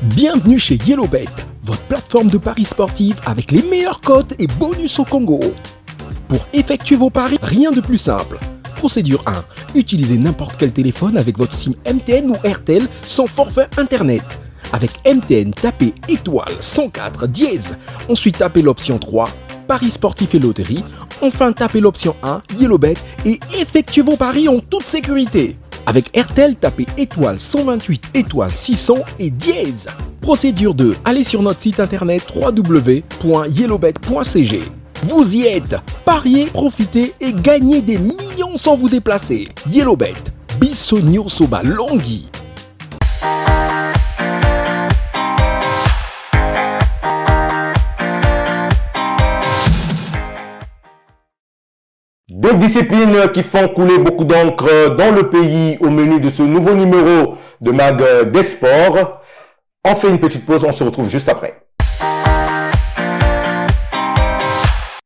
Bienvenue chez YellowBet, votre plateforme de paris sportifs avec les meilleures cotes et bonus au Congo. Pour effectuer vos paris, rien de plus simple. Procédure 1. Utilisez n'importe quel téléphone avec votre SIM MTN ou RTL sans forfait internet. Avec MTN, tapez étoile 104 dièse. Ensuite, tapez l'option 3, paris sportifs et loterie. Enfin, tapez l'option 1, YellowBet et effectuez vos paris en toute sécurité. Avec RTL, tapez étoile 128 étoile 600 et dièse. Procédure 2. Allez sur notre site internet www.yellowbet.cg. Vous y êtes. Pariez, profitez et gagnez des millions sans vous déplacer. YellowBet. Biso Nyursoba Longhi. Deux disciplines qui font couler beaucoup d'encre dans le pays au menu de ce nouveau numéro de Mag des Sports. On fait une petite pause, on se retrouve juste après.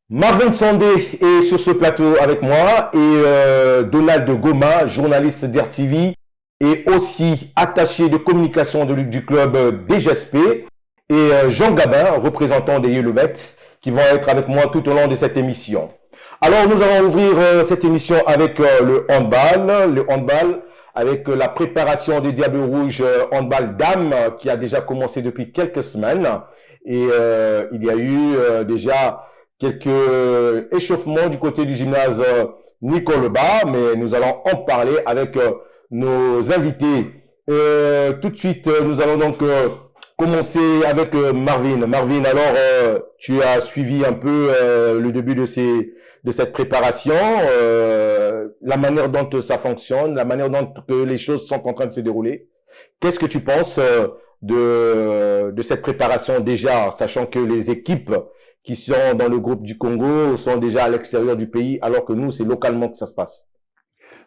Marvin Sandé est sur ce plateau avec moi et Donald Goma, journaliste d'RTV et aussi attaché de communication du club DGSP et Jean Gabin, représentant des YellowBet, qui vont être avec moi tout au long de cette émission. Alors, nous allons ouvrir cette émission avec le handball avec la préparation des Diables Rouges handball dames qui a déjà commencé depuis quelques semaines. Et il y a eu déjà quelques échauffements du côté du gymnase Nicole Bas, mais nous allons en parler avec nos invités. Tout de suite, nous allons donc commencer avec Marvin. Marvin, alors, tu as suivi un peu le début de cette préparation, la manière dont ça fonctionne, la manière dont les choses sont en train de se dérouler. Qu'est-ce que tu penses de cette préparation déjà, sachant que les équipes qui sont dans le groupe du Congo sont déjà à l'extérieur du pays, alors que nous, c'est localement que ça se passe?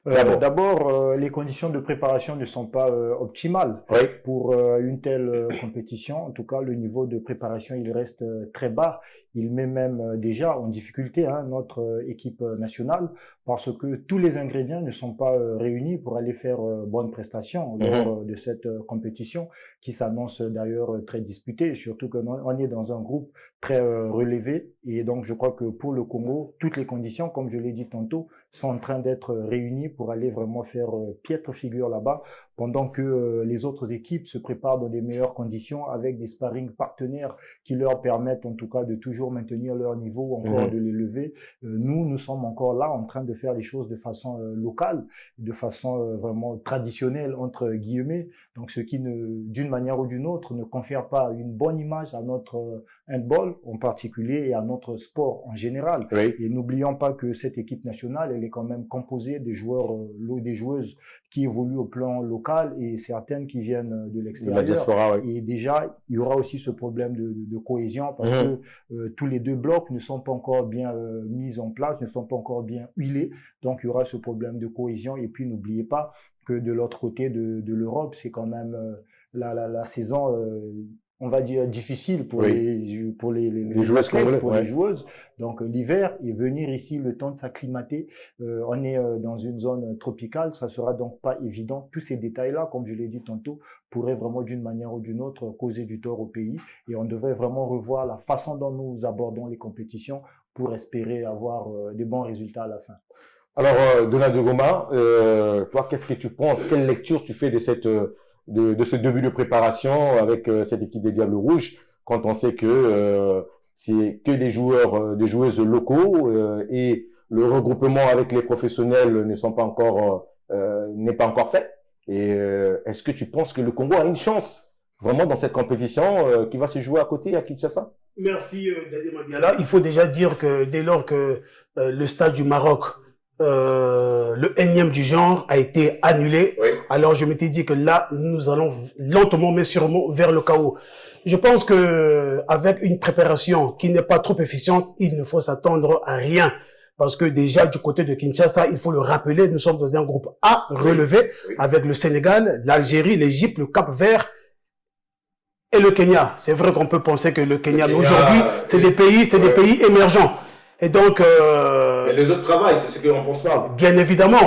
D'abord, les conditions de préparation ne sont pas optimales pour une telle compétition. En tout cas, le niveau de préparation, il reste très bas. Il met même déjà en difficulté notre équipe nationale parce que tous les ingrédients ne sont pas réunis pour aller faire bonne prestation lors de cette compétition qui s'annonce d'ailleurs très disputée, surtout qu'on est dans un groupe très relevé. Et donc, je crois que pour le Congo, toutes les conditions, comme je l'ai dit tantôt, sont en train d'être réunies pour aller vraiment faire piètre figure là-bas, pendant que les autres équipes se préparent dans des meilleures conditions avec des sparring partenaires qui leur permettent en tout cas de toujours maintenir leur niveau, encore de l'élever. Nous sommes encore là en train de faire les choses de façon locale, de façon vraiment traditionnelle entre guillemets, donc ce qui d'une manière ou d'une autre ne confère pas une bonne image à notre handball en particulier et à notre sport en général. Et n'oublions pas que cette équipe nationale, elle est quand même composée des joueurs, des joueuses qui évoluent au plan local et certaines qui viennent de l'extérieur. Et déjà, il y aura aussi ce problème de cohésion parce que tous les deux blocs ne sont pas encore bien mis en place, ne sont pas encore bien huilés. Donc, il y aura ce problème de cohésion. Et puis, n'oubliez pas que de l'autre côté de l'Europe, c'est quand même la saison on va dire difficile pour les joueuses, pour les joueuses. Donc l'hiver et venir ici le temps de s'acclimater, on est dans une zone tropicale, ça sera donc pas évident. Tous ces détails-là, comme je l'ai dit tantôt, pourraient vraiment d'une manière ou d'une autre causer du tort au pays et on devrait vraiment revoir la façon dont nous abordons les compétitions pour espérer avoir des bons résultats à la fin. Alors Donald Goma, toi qu'est-ce que tu penses, quelle lecture tu fais de ce début de préparation avec cette équipe des Diables Rouges, quand on sait que c'est que des joueurs, des joueuses locaux et le regroupement avec les professionnels n'est pas encore fait. Et est-ce que tu penses que le Congo a une chance vraiment dans cette compétition qui va se jouer à côté à Kinshasa? Merci Dadé Mabiala. Il faut déjà dire que dès lors que le stade du Maroc le énième du genre a été annulé. Alors je m'étais dit que là, nous allons lentement mais sûrement vers le chaos. Je pense que avec une préparation qui n'est pas trop efficiente, il ne faut s'attendre à rien. Parce que déjà du côté de Kinshasa, il faut le rappeler, nous sommes dans un groupe A relevé avec le Sénégal, l'Algérie, l'Égypte, le Cap-Vert et le Kenya. C'est vrai qu'on peut penser que le Kenya, mais aujourd'hui, c'est des pays émergents. Et donc, Mais les autres travaillent, c'est ce qu'on pense pas. Bien évidemment,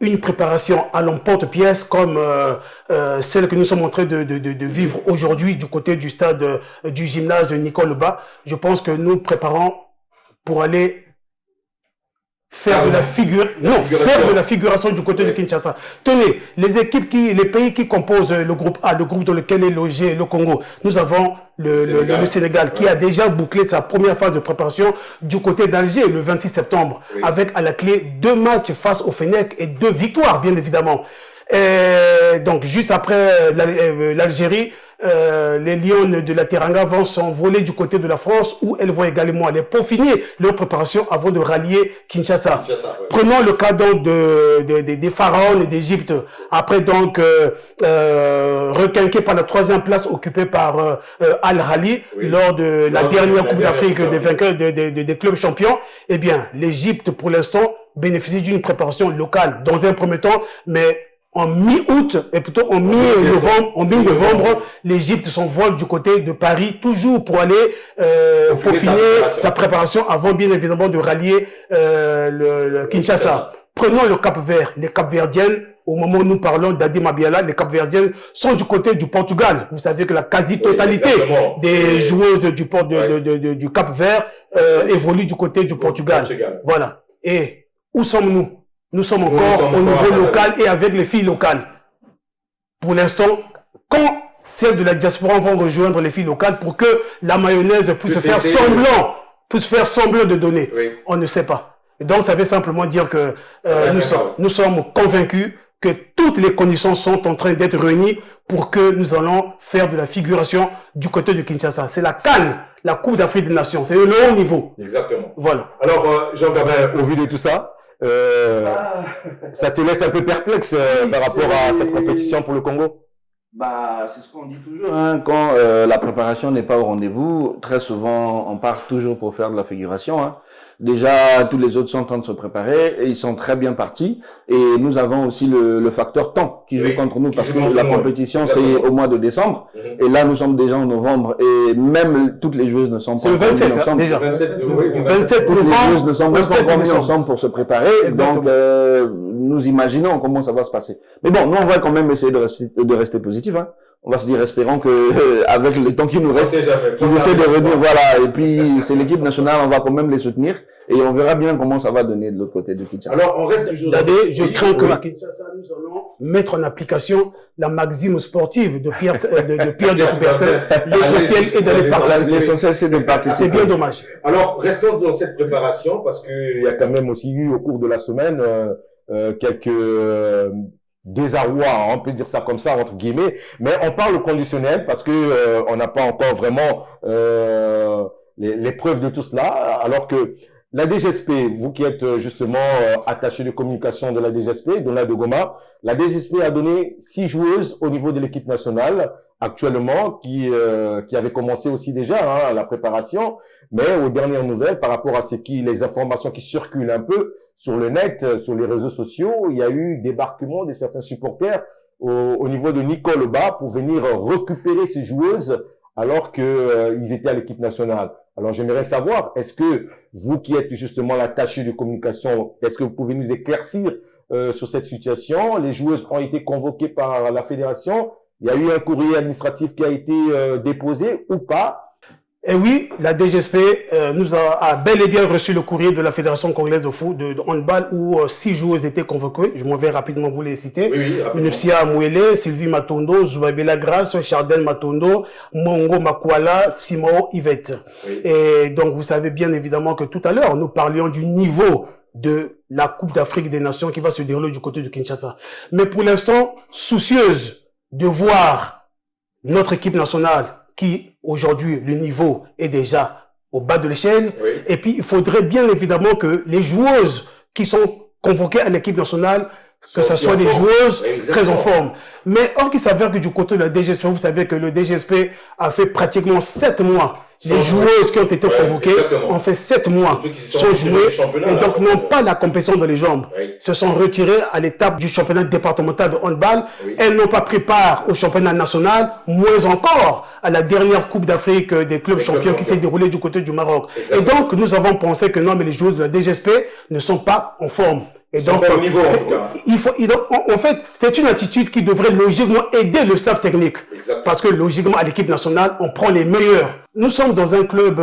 une préparation à l'emporte-pièce comme celle que nous sommes en train de vivre aujourd'hui du côté du stade du gymnase de Nicole Ba. Je pense que nous préparons pour aller faire de la figuration du côté de Kinshasa. Tenez, les pays qui composent le groupe A, le groupe dans lequel est logé le Congo, nous avons le Sénégal qui a déjà bouclé sa première phase de préparation du côté d'Alger le 26 septembre, avec à la clé 2 matchs face au Fennec et 2 victoires, bien évidemment. Donc, juste après l'Algérie, les Lions de la Teranga vont s'envoler du côté de la France où elles vont également aller peaufiner leur préparation avant de rallier Kinshasa. Prenons le cas donc des pharaons d'Égypte. Après donc requinqué par la 3e place occupée par Al-Rali lors de la dernière Coupe d'Afrique des vainqueurs des clubs champions. Eh bien, l'Égypte pour l'instant bénéficie d'une préparation locale dans un premier temps, mais en mi-août, et plutôt en mi-novembre, l'Égypte s'envole du côté de Paris, toujours pour aller peaufiner sa préparation avant bien évidemment de rallier le Kinshasa. Prenons le Cap-Vert, les Cap-Verdiennes. Au moment où nous parlons d'Adi Mabiala, les Cap-Verdiennes sont du côté du Portugal. Vous savez que la quasi-totalité des joueuses du Cap-Vert évoluent du côté du Portugal. Voilà. Et où sommes-nous? Nous sommes encore au niveau local et avec les filles locales. Pour l'instant, quand celles de la diaspora vont rejoindre les filles locales pour que la mayonnaise puisse faire semblant de donner, on ne sait pas. Et donc, ça veut simplement dire que nous sommes convaincus que toutes les conditions sont en train d'être réunies pour que nous allons faire de la figuration du côté de Kinshasa. C'est la CAN, la Coupe d'Afrique des Nations. C'est le haut niveau. Exactement. Voilà. Alors, Jean-Gabin, au vu de tout ça, ça te laisse un peu perplexe par rapport à cette compétition pour le Congo? C'est ce qu'on dit toujours, hein, quand la préparation n'est pas au rendez-vous, très souvent on part toujours pour faire de la figuration, hein. Déjà, tous les autres sont en train de se préparer et ils sont très bien partis. Et nous avons aussi le facteur temps qui joue contre nous parce que la compétition c'est au mois de décembre. Et là, nous sommes déjà en novembre et même toutes les joueuses ne sont pas ensemble. C'est le 27, hein, déjà. Du 27 toutes les joueuses ne sont pas encore ensemble pour se préparer. Exactement. Donc, nous imaginons comment ça va se passer. Mais bon, nous on va quand même essayer de rester positif, hein. On va se dire, espérons que avec le temps qui nous reste, qu'ils essaient de revenir, voilà. Et puis, c'est l'équipe nationale, on va quand même les soutenir. Et on verra bien comment ça va donner de l'autre côté de Kinshasa. Alors, on reste toujours... Je crains que à Kinshasa, nous allons mettre en application la maxime sportive de Pierre de Coubertin. L'essentiel est d'aller participer. L'essentiel, c'est de participer. C'est bien dommage. Alors, restons dans cette préparation parce qu'il y a quand même aussi eu au cours de la semaine quelques... désarroi, on peut dire ça comme ça entre guillemets, mais on parle conditionnel parce que on n'a pas encore vraiment les preuves de tout cela, alors que la DGSP, vous qui êtes justement attaché de communication de la DGSP, Donald de Goma, la DGSP a donné 6 joueuses au niveau de l'équipe nationale actuellement qui avait commencé aussi déjà la préparation, mais aux dernières nouvelles par rapport à les informations qui circulent un peu sur le net, sur les réseaux sociaux, il y a eu débarquement de certains supporters au niveau de Nicole Ba pour venir récupérer ces joueuses alors que ils étaient à l'équipe nationale. Alors j'aimerais savoir, est-ce que vous qui êtes justement l'attaché de communication, est-ce que vous pouvez nous éclaircir sur cette situation? Les joueuses ont été convoquées par la fédération. Il y a eu un courrier administratif qui a été déposé ou pas? Et oui, la DGSP a bel et bien reçu le courrier de la Fédération congolaise de foot de handball où 6 joueuses étaient convoquées. Je m'en vais rapidement vous les citer. Nupsia Mouele, Sylvie Matondo, Zoubabela Grasse, Chardel Matondo, Mongo Makwala, Simao Yvette. Oui. Et donc vous savez bien évidemment que tout à l'heure, nous parlions du niveau de la Coupe d'Afrique des Nations qui va se dérouler du côté de Kinshasa. Mais pour l'instant, soucieuse de voir notre équipe nationale qui, aujourd'hui, le niveau est déjà au bas de l'échelle. Oui. Et puis, il faudrait bien évidemment que les joueuses qui sont convoquées à l'équipe nationale que ce soit des joueuses très en forme. Mais or qu'il s'avère que du côté de la DGSP, vous savez que le DGSP a fait pratiquement 7 mois. Les joueuses qui ont été convoquées ont fait 7 mois, sont jouées et donc n'ont pas la compétition dans les jambes. Se sont retirées à l'étape du championnat départemental de handball. Elles n'ont pas pris part au championnat national, moins encore à la dernière Coupe d'Afrique des clubs champions qui s'est déroulée du côté du Maroc. Et donc nous avons pensé que non, mais les joueuses de la DGSP ne sont pas en forme. Et donc, au niveau, en fait, c'est une attitude qui devrait logiquement aider le staff technique. Exactement. Parce que logiquement, à l'équipe nationale, on prend les meilleurs. Nous sommes dans un club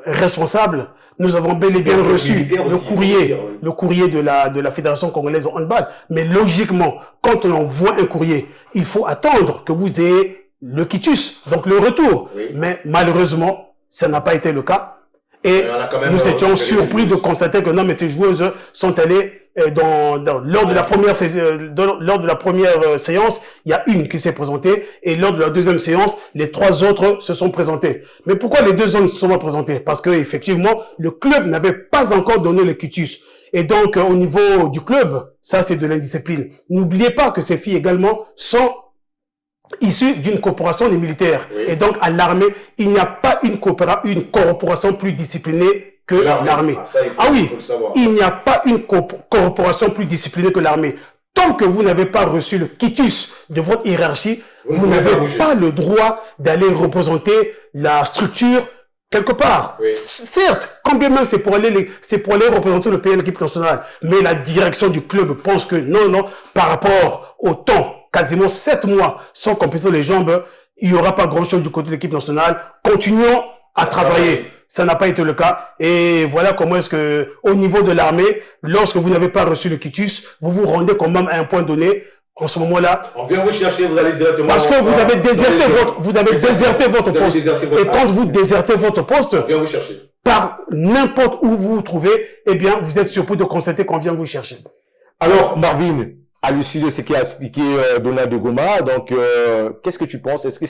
responsable. Nous avons bel et bien reçu le courrier de la Fédération congolaise de handball. Mais logiquement, quand on envoie un courrier, il faut attendre que vous ayez le quitus, donc le retour. Mais malheureusement, ça n'a pas été le cas. Et nous étions surpris de constater que non, mais ces joueuses sont allées lors de la première séance, il y a une qui s'est présentée et lors de la deuxième séance, les 3 autres se sont présentés. Mais pourquoi les 2 autres ne se sont pas présentés? Parce que effectivement, le club n'avait pas encore donné le quitus. Et donc, au niveau du club, ça c'est de l'indiscipline. N'oubliez pas que ces filles également sont issu d'une corporation des militaires. Et donc, à l'armée, il n'y a pas une corporation plus disciplinée que l'armée. Il n'y a pas une corporation plus disciplinée que l'armée. Tant que vous n'avez pas reçu le quitus de votre hiérarchie, vous n'avez pas le droit d'aller représenter la structure quelque part. Certes, quand bien même c'est pour aller représenter le pays à l'équipe nationale, mais la direction du club pense que non, par rapport au temps, quasiment 7 mois sans compétition les jambes, il n'y aura pas grand-chose du côté de l'équipe nationale. Continuons à travailler. Ça n'a pas été le cas. Et voilà comment est-ce que, au niveau de l'armée, lorsque vous n'avez pas reçu le quitus, vous vous rendez quand même à un point donné. En ce moment-là, on vient vous chercher, vous allez directement. Parce que vous avez déserté votre poste. Et quand vous désertez votre poste, on vient vous chercher. Par n'importe où vous vous trouvez, eh bien, vous êtes surpris de constater qu'on vient vous chercher. Alors, Marvin, à l'issue de ce qu'a expliqué Donald de Goma, donc qu'est-ce que tu penses? Est-ce que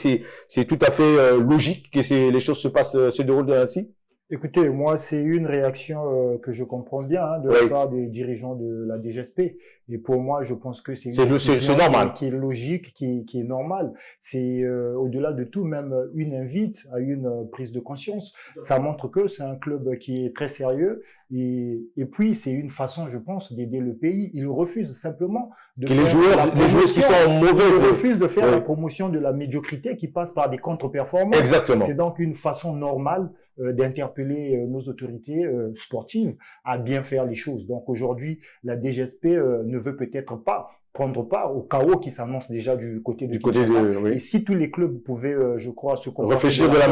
c'est tout à fait logique que les choses se déroulent ainsi? Écoutez, moi, c'est une réaction que je comprends bien de la part des dirigeants de la DGSP. Et pour moi, je pense que c'est une décision qui est logique, qui est normale. C'est au-delà de tout, même une invite à une prise de conscience. Ça montre que c'est un club qui est très sérieux. Et puis, c'est une façon, je pense, d'aider le pays. Ils refusent simplement de faire les joueurs qui sont mauvais. Ils refusent de faire la promotion de la médiocrité qui passe par des contre-performances. Exactement. C'est donc une façon normale d'interpeller nos autorités sportives à bien faire les choses. Donc aujourd'hui, la DGSP ne veut peut-être pas prendre part au chaos qui s'annonce déjà du côté de Kinshasa. Et si tous les clubs pouvaient, je crois, se réfléchir de la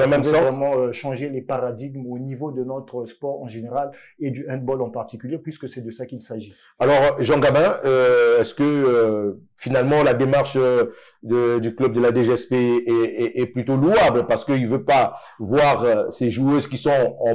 même sorte, vraiment changer les paradigmes au niveau de notre sport en général et du handball en particulier, puisque c'est de ça qu'il s'agit. Alors, Jean Gabin, est-ce que finalement la démarche du club de la DGSP est plutôt louable parce qu'il veut pas voir ces joueuses qui sont en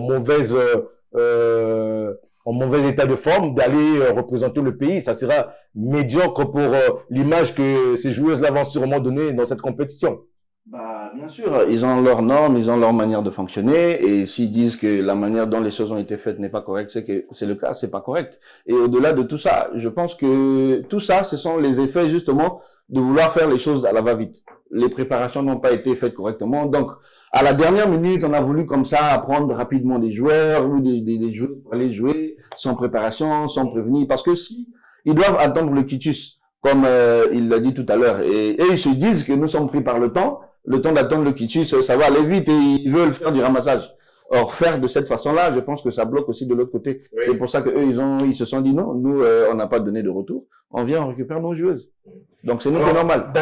mauvais état de forme d'aller représenter le pays? Ça sera médiocre pour l'image que ces joueuses-là vont sûrement donner dans cette compétition. Bah, bien sûr, ils ont leurs normes, ils ont leur manière de fonctionner, et s'ils disent que la manière dont les choses ont été faites n'est pas correcte, c'est que c'est le cas, c'est pas correct. Et au-delà de tout ça, je pense que tout ça, ce sont les effets justement de vouloir faire les choses à la va-vite. Les préparations n'ont pas été faites correctement, donc à la dernière minute, on a voulu comme ça apprendre rapidement des joueurs ou des joueurs pour aller jouer sans préparation, sans prévenir, parce que si ils doivent attendre le quitus, comme il l'a dit tout à l'heure, et ils se disent que nous sommes pris par le temps d'attendre le quitus, ça va aller vite et ils veulent faire du ramassage. Or, faire de cette façon-là, je pense que ça bloque aussi de l'autre côté. Oui. C'est pour ça que eux, ils se sont dit non, nous, on n'a pas donné de retour. On vient, on récupère nos joueuses. Donc, c'est normal.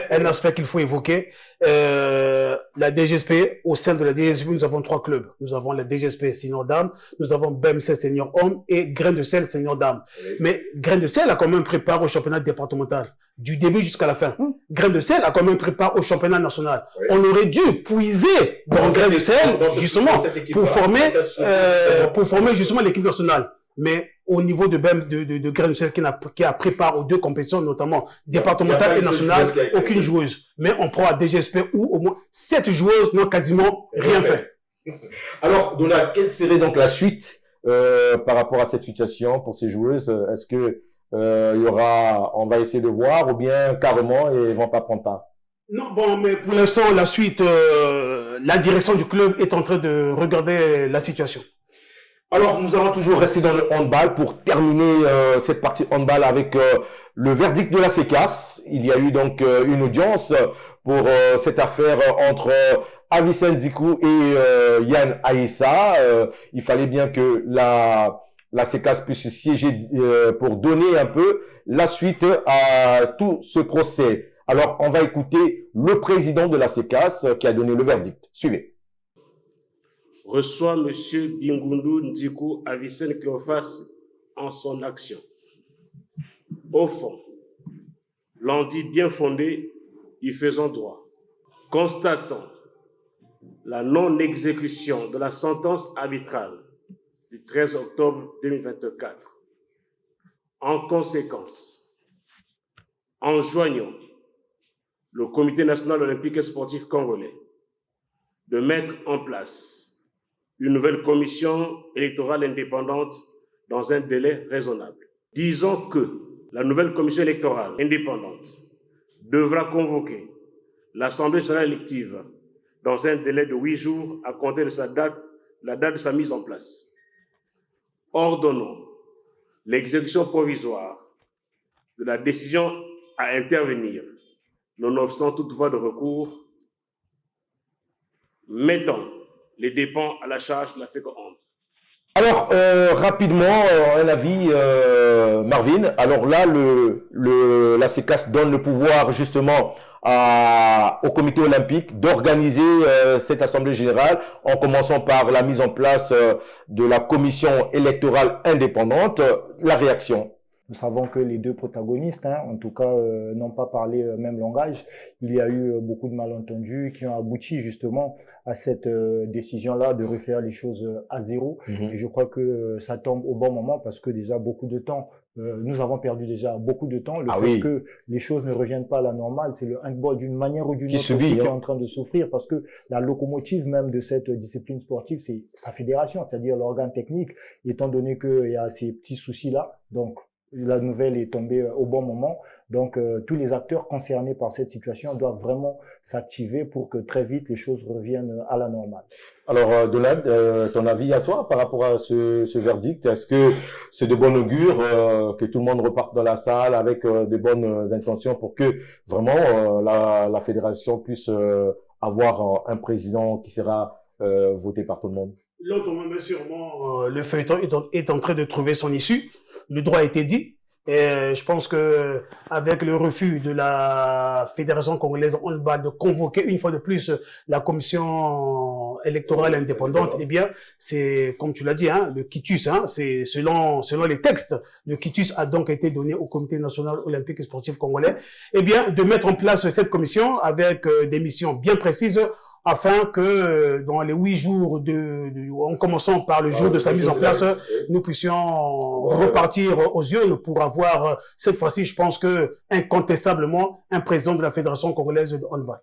Un aspect qu'il faut évoquer, la DGSP, au sein de la DGSP, nous avons 3 clubs. Nous avons la DGSP Senior Dames, nous avons BMC Senior Hommes et Grain de Sel Senior Dames. Oui. Mais Grain de Sel a quand même préparé au championnat départemental, du début jusqu'à la fin. Grain de Sel a quand même préparé au championnat national. Oui. On aurait dû puiser dans Grain de Sel, justement, pour former justement l'équipe nationale. Mais au niveau de Grain de Sel qui a préparé aux 2 compétitions, notamment départementale et nationale, aucune joueuse. Mais on prend à DGSP où au moins 7 joueuses n'ont quasiment rien fait. Alors, Donald, quelle serait donc la suite par rapport à cette situation pour ces joueuses? Est-ce que il y aura, on va essayer de voir, ou bien carrément ils vont pas prendre part? Non, bon, mais pour l'instant, la suite, la direction du club est en train de regarder la situation. Alors, nous allons toujours rester dans le handball pour terminer cette partie handball avec le verdict de la CECAS. Il y a eu donc une audience pour cette affaire entre Avicenne Zikou et Yann Aïssa. Il fallait bien que la CECAS puisse siéger pour donner un peu la suite à tout ce procès. Alors, on va écouter le président de la CECAS qui a donné le verdict. Suivez. Reçoit M. Bingoundou Ndikou Avicenne Cléophas en son action. Au fond, l'on dit bien fondé, y faisant droit. Constatant la non-exécution de la sentence arbitrale du 13 octobre 2024. En conséquence, enjoignons le Comité national olympique et sportif congolais de mettre en place une nouvelle commission électorale indépendante dans un délai raisonnable. Disons que la nouvelle commission électorale indépendante devra convoquer l'Assemblée générale élective dans un délai de 8 jours à compter de la date de sa mise en place. Ordonnons l'exécution provisoire de la décision à intervenir, nonobstant toute voie de recours, mettant les dépens à la charge de la FECOHOND. Alors, rapidement, un avis, Marvin. Alors là, la CECAS donne le pouvoir justement au comité olympique d'organiser cette assemblée générale en commençant par la mise en place de la commission électorale indépendante. La réaction? Nous savons que les deux protagonistes, en tout cas, n'ont pas parlé le même langage. Il y a eu beaucoup de malentendus qui ont abouti justement à cette décision-là de refaire les choses à zéro. Et je crois que ça tombe au bon moment parce que déjà beaucoup de temps, nous avons perdu déjà beaucoup de temps. Le fait que les choses ne reviennent pas à la normale, c'est le handball d'une manière ou d'une autre qui est en train de souffrir parce que la locomotive même de cette discipline sportive, c'est sa fédération, c'est-à-dire l'organe technique, étant donné qu'il y a ces petits soucis-là. Donc, la nouvelle est tombée au bon moment. Donc, tous les acteurs concernés par cette situation doivent vraiment s'activer pour que très vite les choses reviennent à la normale. Alors, Donald, ton avis à toi par rapport à ce verdict? Est-ce que c'est de bon augure que tout le monde reparte dans la salle avec de bonnes intentions pour que vraiment la fédération puisse avoir un président qui sera voté par tout le monde? Lentement, mais sûrement, le feuilleton est en train de trouver son issue. Le droit a été dit. Et je pense que avec le refus de la Fédération congolaise handball de convoquer une fois de plus la commission électorale indépendante, eh bien, c'est, comme tu l'as dit, le quitus, c'est selon les textes, le quitus a donc été donné au Comité national olympique et sportif congolais, eh bien, de mettre en place cette commission avec des missions bien précises, afin que dans les 8 jours en commençant par le jour de sa mise en place, nous puissions repartir aux urnes pour avoir, cette fois-ci, je pense que, incontestablement, un président de la Fédération congolaise de handball.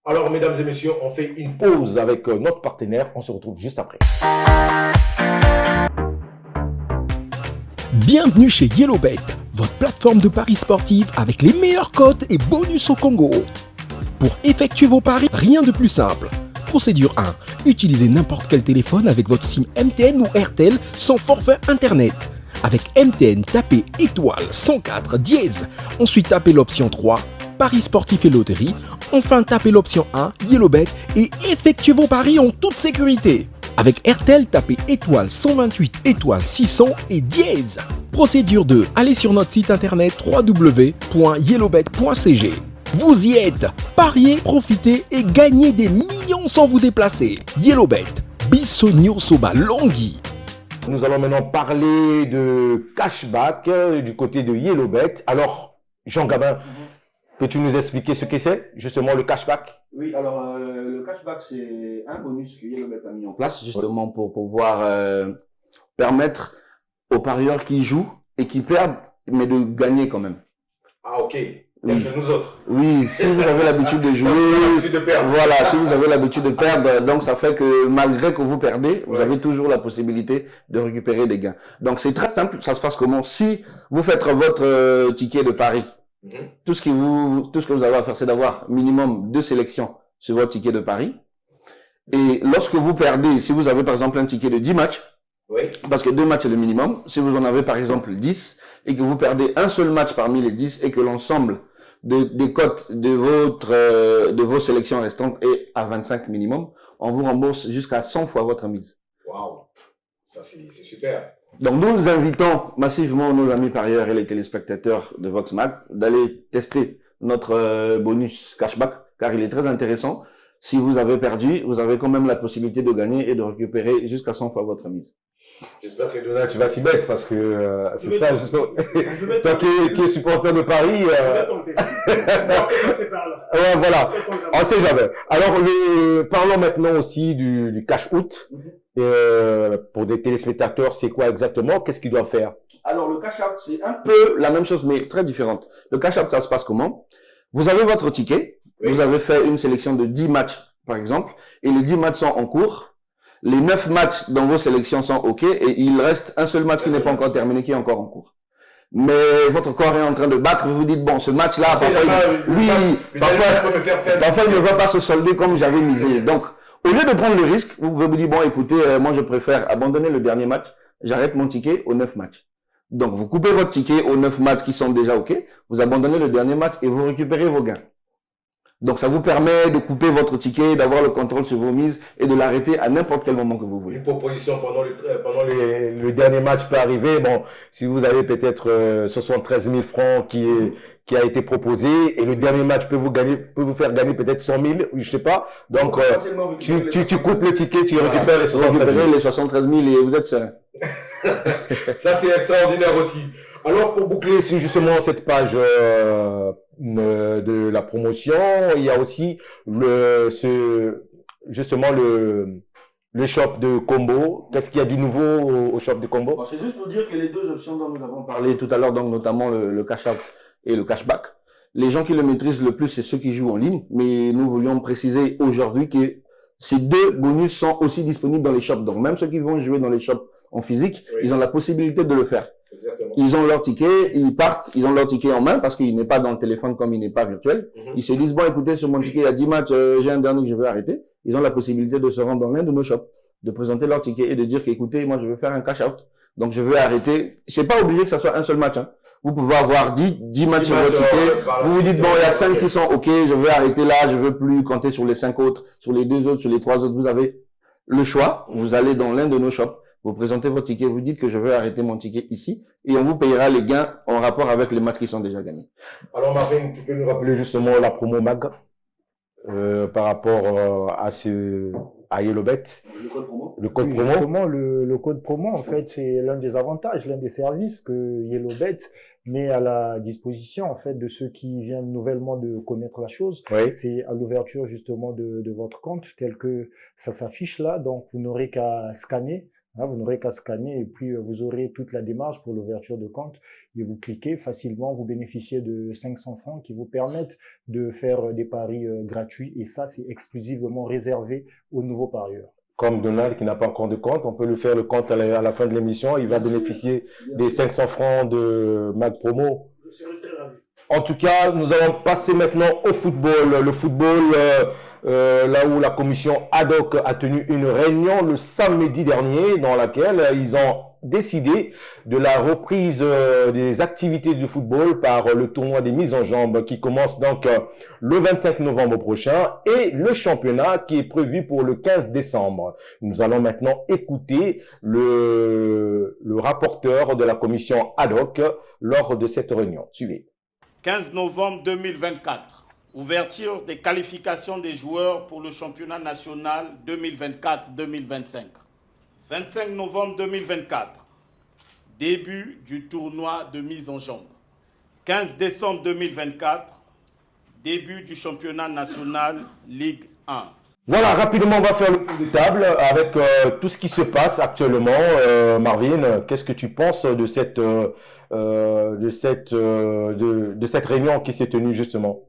Alors, mesdames et messieurs, on fait une pause avec notre partenaire. On se retrouve juste après. Bienvenue chez YellowBet, votre plateforme de paris sportifs avec les meilleures cotes et bonus au Congo. Pour effectuer vos paris, rien de plus simple. Procédure 1. Utilisez n'importe quel téléphone avec votre SIM MTN ou RTL sans forfait internet. Avec MTN, tapez étoile 104 dièse. Ensuite, tapez l'option 3, paris sportifs et loterie. Enfin, tapez l'option 1, YellowBet et effectuez vos paris en toute sécurité. Avec RTL, tapez étoile 128 étoile 600 et dièse. Procédure 2. Allez sur notre site internet www.yellowbet.cg. Vous y êtes. Pariez, profitez et gagnez des millions sans vous déplacer. YellowBet, Bissonio Soba Longhi. Nous allons maintenant parler de cashback du côté de YellowBet. Alors, Jean Gabin, peux-tu nous expliquer ce que c'est, justement, le cashback? Oui, alors le cashback, c'est un bonus que YellowBet a mis en place, justement, pour pouvoir permettre aux parieurs qui jouent et qui perdent, mais de gagner quand même. Ah, ok. Oui. Que nous autres. Oui, si vous avez l'habitude de jouer, voilà, si vous avez l'habitude de perdre, donc ça fait que malgré que vous perdez, vous avez toujours la possibilité de récupérer des gains. Donc c'est très simple, ça se passe comment? Si vous faites votre ticket de pari, tout ce que vous avez à faire, c'est d'avoir minimum 2 sélections sur votre ticket de pari. Et lorsque vous perdez, si vous avez par exemple un ticket de 10 matchs, parce que 2 matchs c'est le minimum, si vous en avez par exemple 10, et que vous perdez un seul match parmi les 10 et que l'ensemble des cotes de vos sélections restantes est à 25 minimum, on vous rembourse jusqu'à 100 fois votre mise. Waouh, ça c'est super. Donc nous invitons massivement nos amis parieurs et les téléspectateurs de VoxMag d'aller tester notre bonus cashback, car il est très intéressant. Si vous avez perdu, vous avez quand même la possibilité de gagner et de récupérer jusqu'à 100 fois votre mise. J'espère que Donald, tu vas t'y mettre parce que c'est ça, justement. Toi qui es supporter de Paris. Ouais, voilà. On sait jamais. Alors, parlons maintenant aussi du cash out. Pour des téléspectateurs, c'est quoi exactement? Qu'est-ce qu'ils doivent faire? Alors, le cash out, c'est un peu la même chose, mais très différente. Le cash out, ça se passe comment? Vous avez votre ticket. Vous avez fait une sélection de 10 matchs, par exemple, et les 10 matchs sont en cours. Les 9 matchs dans vos sélections sont OK et il reste un seul match qui n'est pas encore terminé, qui est encore en cours. Mais votre corps est en train de battre, vous vous dites, bon, ce match-là, parfois il ne va pas se solder comme j'avais misé. Donc, au lieu de prendre le risque, vous pouvez vous dire, bon, écoutez, moi je préfère abandonner le dernier match, j'arrête mon ticket aux 9 matchs. Donc, vous coupez votre ticket aux 9 matchs qui sont déjà OK, vous abandonnez le dernier match et vous récupérez vos gains. Donc, ça vous permet de couper votre ticket, d'avoir le contrôle sur vos mises et de l'arrêter à n'importe quel moment que vous voulez. Une proposition pendant le dernier match peut arriver. Bon, si vous avez peut-être 73 000 francs qui a été proposé et le dernier match peut vous faire gagner peut-être 100 000, je sais pas. Donc, tu coupes le ticket, tu récupères les 73 000 et vous êtes serein. Ça, c'est extraordinaire aussi. Alors, pour boucler justement cette page de la promotion, il y a aussi le shop de combo. Qu'est-ce qu'il y a du nouveau au shop de combo? Bon, c'est juste pour dire que les 2 options dont nous avons parlé tout à l'heure, donc notamment le cash out et le cashback, les gens qui le maîtrisent le plus, c'est ceux qui jouent en ligne. Mais nous voulions préciser aujourd'hui que ces 2 bonus sont aussi disponibles dans les shops. Donc, même ceux qui vont jouer dans les shops en physique, ils ont la possibilité de le faire. Exactement. Ils ont leur ticket, ils partent, ils ont leur ticket en main parce qu'il n'est pas dans le téléphone comme il n'est pas virtuel. Ils se disent, bon, écoutez, sur mon ticket, il y a 10 matchs, j'ai un dernier que je veux arrêter. Ils ont la possibilité de se rendre dans l'un de nos shops, de présenter leur ticket et de dire qu'écoutez, moi, je veux faire un cash out. Donc, je veux arrêter. C'est pas obligé que ça soit un seul match, hein. Vous pouvez avoir 10 matchs sur votre ticket. Vous vous dites, bon, il y a 5 qui sont OK, je veux arrêter là, je veux plus compter sur les 5 autres, sur les 2 autres, sur les 3 autres. Vous avez le choix. Vous allez dans l'un de nos shops. Vous présentez votre ticket, vous dites que je veux arrêter mon ticket ici et on vous payera les gains en rapport avec les matchs qui sont déjà gagnés. Alors Marvin, tu peux nous rappeler justement la promo MAG par rapport à YellowBet? Le code promo? Le code promo. Justement, le code promo, en fait, c'est l'un des avantages, l'un des services que YellowBet met à la disposition, en fait, de ceux qui viennent nouvellement de connaître la chose. Oui. C'est à l'ouverture, justement, de votre compte, tel que ça s'affiche là. Donc, vous n'aurez qu'à scanner. Vous n'aurez qu'à scanner et puis vous aurez toute la démarche pour l'ouverture de compte et vous cliquez facilement, vous bénéficiez de 500 francs qui vous permettent de faire des paris gratuits et ça c'est exclusivement réservé aux nouveaux parieurs. Comme Donald qui n'a pas encore de compte, on peut lui faire le compte à la fin de l'émission, il va bénéficier des 500 francs de Mag Promo. Je serai très ravi. En tout cas, nous allons passer maintenant au football. Le football, là où la commission ad hoc a tenu une réunion le samedi dernier dans laquelle ils ont décidé de la reprise des activités du football par le tournoi des mises en jambe qui commence donc le 25 novembre prochain et le championnat qui est prévu pour le 15 décembre. Nous allons maintenant écouter le rapporteur de la commission ad hoc lors de cette réunion. Suivez. 15 novembre 2024. Ouverture des qualifications des joueurs pour le championnat national 2024-2025. 25 novembre 2024. Début du tournoi de mise en jambe. 15 décembre 2024. Début du championnat national Ligue 1. Voilà, rapidement, on va faire le tour de table avec tout ce qui se passe actuellement. Marvin, qu'est-ce que tu penses de cette réunion qui s'est tenue justement?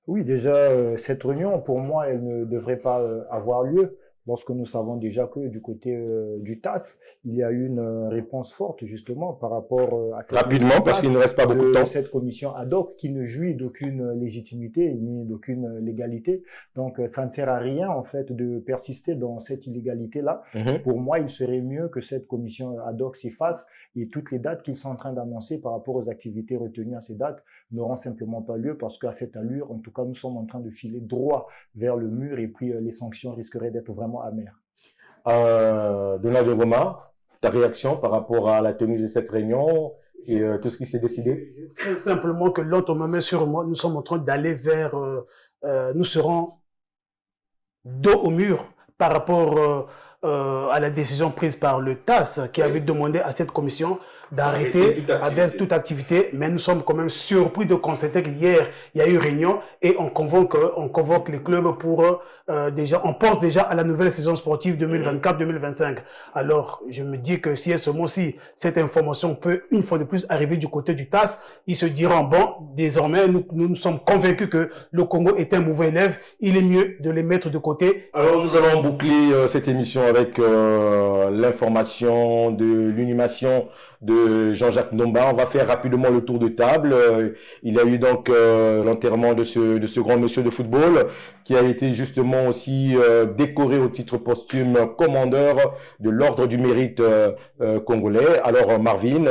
Oui, déjà, cette réunion, pour moi, elle ne devrait pas avoir lieu. Lorsque nous savons déjà que du côté du TAS, il y a eu une réponse forte justement par rapport à cette rapidement, parce qu'il ne reste pas beaucoup de temps. Cette commission ad hoc qui ne jouit d'aucune légitimité ni d'aucune légalité. Donc ça ne sert à rien en fait de persister dans cette illégalité-là. Pour moi, il serait mieux que cette commission ad hoc s'efface et toutes les dates qu'ils sont en train d'annoncer par rapport aux activités retenues à ces dates n'auront simplement pas lieu parce qu'à cette allure, en tout cas, nous sommes en train de filer droit vers le mur et puis les sanctions risqueraient d'être vraiment amères. Donald Goma, ta réaction par rapport à la tenue de cette réunion et tout ce qui s'est décidé? Je crains simplement que l'autre me met sur moi. Nous sommes en train d'aller vers... nous serons dos au mur par rapport à la décision prise par le TAS qui avait demandé à cette commission d'arrêter avec toute activité, mais nous sommes quand même surpris de constater qu'hier il y a eu réunion et on convoque les clubs pour on pense déjà à la nouvelle saison sportive 2024-2025. Alors je me dis que si cette information peut une fois de plus arriver du côté du TAS, ils se diront bon, désormais nous sommes convaincus que le Congo est un mauvais élève, il est mieux de les mettre de côté. Alors nous allons boucler cette émission avec l'information de l'inhumation de Jean-Jacques Ndomba. On va faire rapidement le tour de table. Il y a eu donc l'enterrement de ce grand monsieur de football qui a été justement aussi décoré au titre posthume commandeur de l'ordre du mérite congolais. Alors Marvin,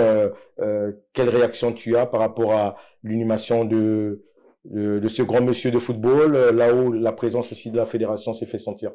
quelle réaction tu as par rapport à l'inhumation de ce grand monsieur de football, là où la présence aussi de la fédération s'est fait sentir?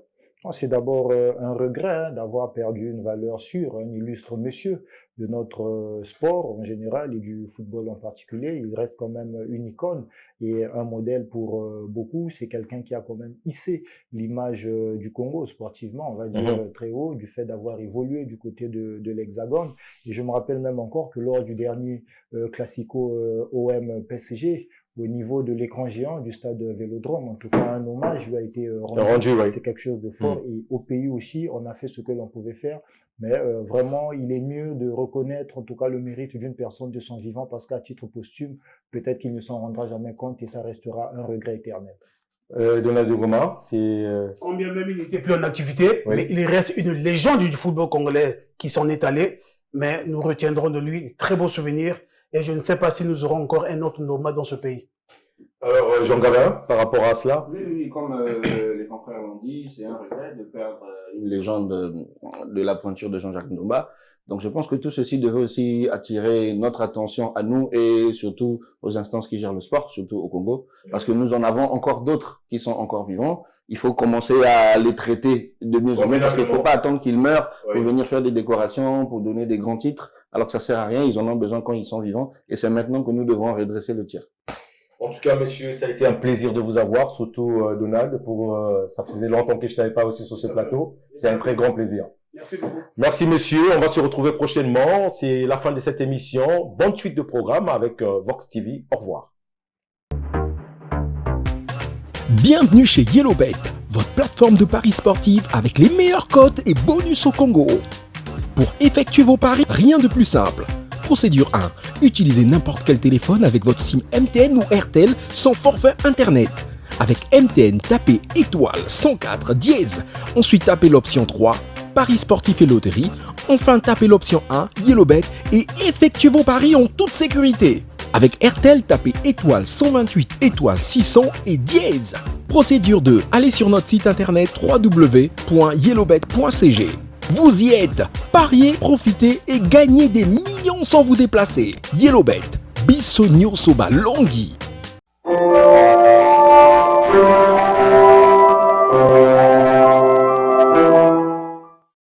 C'est d'abord un regret d'avoir perdu une valeur sûre, un illustre monsieur de notre sport en général et du football en particulier. Il reste quand même une icône et un modèle pour beaucoup. C'est quelqu'un qui a quand même hissé l'image du Congo sportivement, on va dire très haut, du fait d'avoir évolué du côté de l'Hexagone. Et je me rappelle même encore que lors du dernier Classico OM-PSG, au niveau de l'écran géant du stade Vélodrome, en tout cas un hommage lui a été rendu. C'est quelque chose de fort. Et au pays aussi, on a fait ce que l'on pouvait faire. Mais vraiment, il est mieux de reconnaître en tout cas le mérite d'une personne de son vivant parce qu'à titre posthume, peut-être qu'il ne s'en rendra jamais compte et ça restera un regret éternel. Donald Goma, c'est... Combien même il n'était plus en activité, mais il reste une légende du football congolais qui s'en est allé. Mais nous retiendrons de lui de très beaux souvenirs. Et je ne sais pas si nous aurons encore un autre Ndomba dans ce pays. Alors, Jean Gavin, par rapport à cela? Oui, comme les confrères l'ont dit, c'est un regret de perdre une légende de la pointure de Jean-Jacques Ndomba. Donc, je pense que tout ceci devait aussi attirer notre attention à nous et surtout aux instances qui gèrent le sport, surtout au Congo, parce que nous en avons encore d'autres qui sont encore vivants. Il faut commencer à les traiter de mieux en mieux parce qu'il ne faut pas attendre qu'ils meurent pour venir faire des décorations, pour donner des grands titres, alors que ça sert à rien. Ils en ont besoin quand ils sont vivants et c'est maintenant que nous devons redresser le tir. En tout cas, messieurs, ça a été un plaisir de vous avoir, surtout Donald. Ça faisait longtemps que je t'avais pas aussi sur ce plateau. C'est un très grand plaisir. Merci beaucoup. Merci, messieurs. On va se retrouver prochainement. C'est la fin de cette émission. Bonne suite de programme avec Vox TV. Au revoir. Bienvenue chez YellowBet, votre plateforme de paris sportifs avec les meilleures cotes et bonus au Congo. Pour effectuer vos paris, rien de plus simple. Procédure 1. Utilisez n'importe quel téléphone avec votre SIM MTN ou RTL sans forfait internet. Avec MTN, tapez étoile 104 dièse. Ensuite, tapez l'option 3, paris sportifs et loterie. Enfin, tapez l'option 1, YellowBet et effectuez vos paris en toute sécurité. Avec RTL, tapez étoile 128 étoile 600 et dièse. Procédure 2. Allez sur notre site internet www.yellowbet.cg. Vous y êtes. Pariez, profitez et gagnez des millions sans vous déplacer. YellowBet. Biso Nyonsoba Longhi.